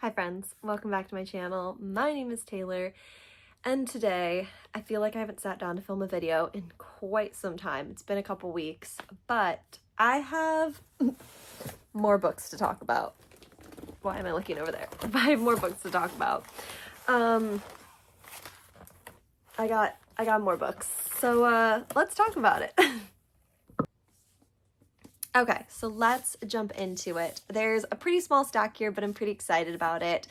Hi friends, welcome back to my channel. My name is Taylor, and today I feel like I haven't sat down to film a video in quite some time. It's been a couple weeks, but I have more books to talk about. Why am I looking over there? I have more books to talk about. I got more books, so let's talk about it. Okay, so let's jump into it. There's a pretty small stack here, but I'm pretty excited about it.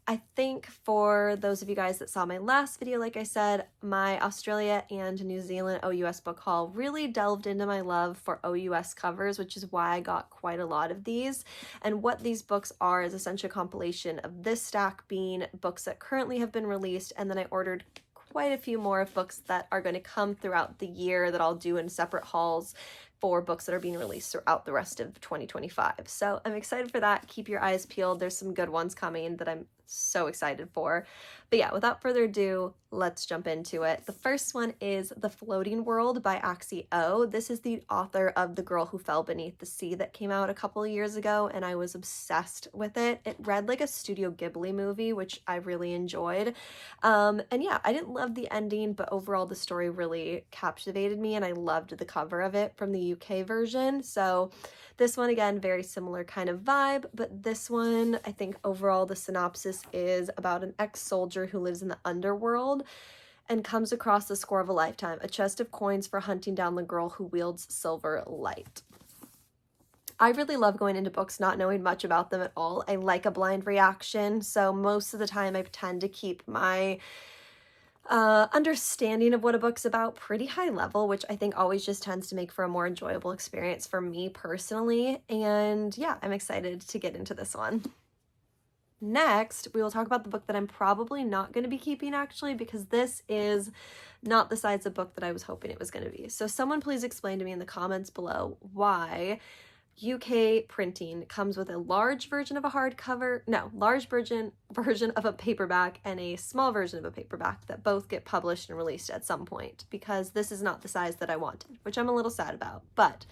I think for those of you guys that saw my last video, like I said, my Australia and New Zealand OUS book haul really delved into my love for OUS covers, which is why I got quite a lot of these. And what these books are is essentially a compilation of this stack being books that currently have been released, and then I ordered quite a few more of books that are going to come throughout the year that I'll do in separate hauls for books that are being released throughout the rest of 2025. So I'm excited for that. Keep your eyes peeled. There's some good ones coming that I'm so excited for. But yeah, without further ado, let's jump into it. The first one is The Floating World by Axie O. This is the author of The Girl Who Fell Beneath the Sea that came out a couple of years ago, and I was obsessed with it. It read like a Studio Ghibli movie, which I really enjoyed. And yeah, I didn't love the ending, but overall the story really captivated me, and I loved the cover of it from the UK version. So this one, again, very similar kind of vibe, but this one, I think overall the synopsis is about an ex-soldier who lives in the underworld and comes across the score of a lifetime, a chest of coins for hunting down the girl who wields silver light. I really love going into books not knowing much about them at all. I like a blind reaction, so most of the time I tend to keep my understanding of what a book's about pretty high level, which I think always just tends to make for a more enjoyable experience for me personally. And yeah, I'm excited to get into this one. Next, we will talk about the book that I'm probably not going to be keeping, actually, because this is not the size of book that I was hoping it was going to be. So someone please explain to me in the comments below why UK printing comes with a large version of a hardcover, large version of a paperback and a small version of a paperback that both get published and released at some point, because this is not the size that I wanted, which I'm a little sad about. But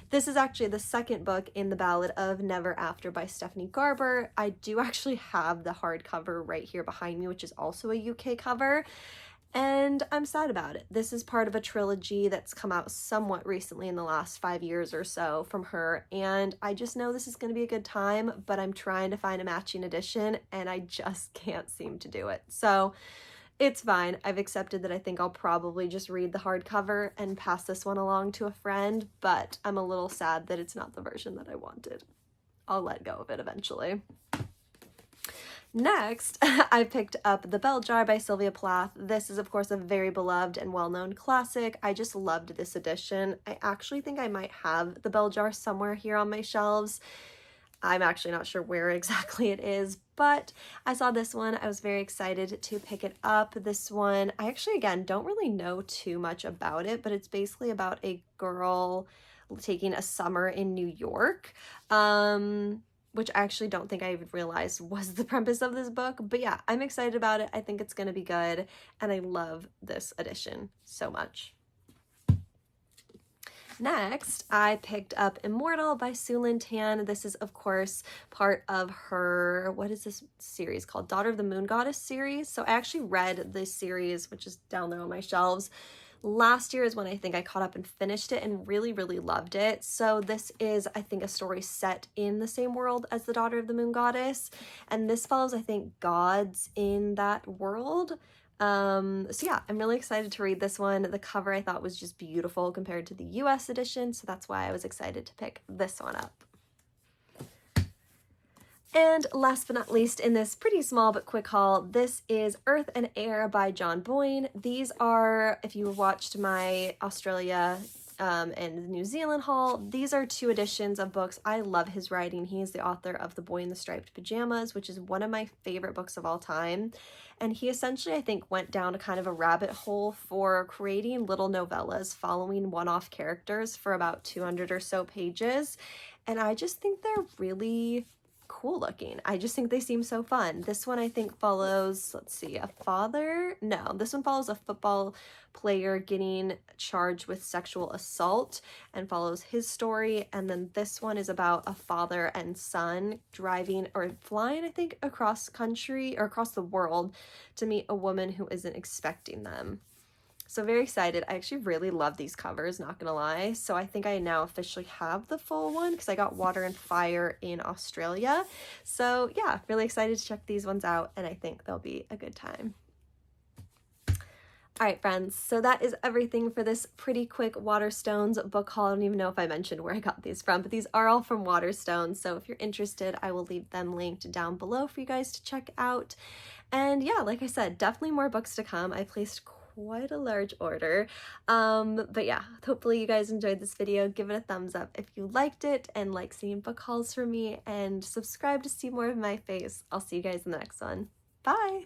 this is actually the second book in the Ballad of Never After by Stephanie Garber. I do actually have the hardcover right here behind me, which is also a UK cover. And I'm sad about it. This is part of a trilogy that's come out somewhat recently in the last 5 years or so from her, and I just know this is going to be a good time, but I'm trying to find a matching edition and I just can't seem to do it. So it's fine. I've accepted that I think I'll probably just read the hardcover and pass this one along to a friend, but I'm a little sad that it's not the version that I wanted. I'll let go of it eventually. Next, I picked up The Bell Jar by Sylvia Plath. This is, of course, a very beloved and well-known classic. I just loved this edition. I actually think I might have The Bell Jar somewhere here on my shelves. I'm actually not sure where exactly it is, but I saw this one. I was very excited to pick it up. This one, I actually, again, don't really know too much about it, but it's basically about a girl taking a summer in New York. Which I actually don't think I even realized was the premise of this book. But yeah, I'm excited about it. I think it's going to be good, and I love this edition so much. Next, I picked up Immortal by Sue Lynn Tan. This is, of course, part of her, what is this series called? Daughter of the Moon Goddess series. So I actually read this series, which is down there on my shelves. Last year is when I think I caught up and finished it and really, really loved it. So this is, I think, a story set in the same world as the Daughter of the Moon Goddess. And this follows, I think, gods in that world. So yeah, I'm really excited to read this one. The cover I thought was just beautiful compared to the US edition, so that's why I was excited to pick this one up. And last but not least, in this pretty small but quick haul, this is Earth and Air by John Boyne. These are, if you watched my Australia and New Zealand haul, these are 2 editions of books. I love his writing. He is the author of The Boy in the Striped Pajamas, which is one of my favorite books of all time. And he essentially, I think, went down a kind of a rabbit hole for creating little novellas following one-off characters for about 200 or so pages. And I just think they're really cool looking. I just think they seem so fun. This one I think follows, let's see, a father? No, this one follows a football player getting charged with sexual assault and follows his story. And then this one is about a father and son driving or flying, I think, across country or across the world to meet a woman who isn't expecting them. So very excited. I actually really love these covers, not gonna lie. So I think I now officially have the full one because I got Water and Fire in Australia. So yeah, really excited to check these ones out, and I think they'll be a good time. All right, friends, so that is everything for this pretty quick Waterstones book haul. I don't even know if I mentioned where I got these from, but these are all from Waterstones. So if you're interested, I will leave them linked down below for you guys to check out. And yeah, like I said, definitely more books to come. I placed quite a large order. But yeah, hopefully you guys enjoyed this video. Give it a thumbs up if you liked it and like seeing book hauls from me, and subscribe to see more of my face. I'll see you guys in the next one. Bye!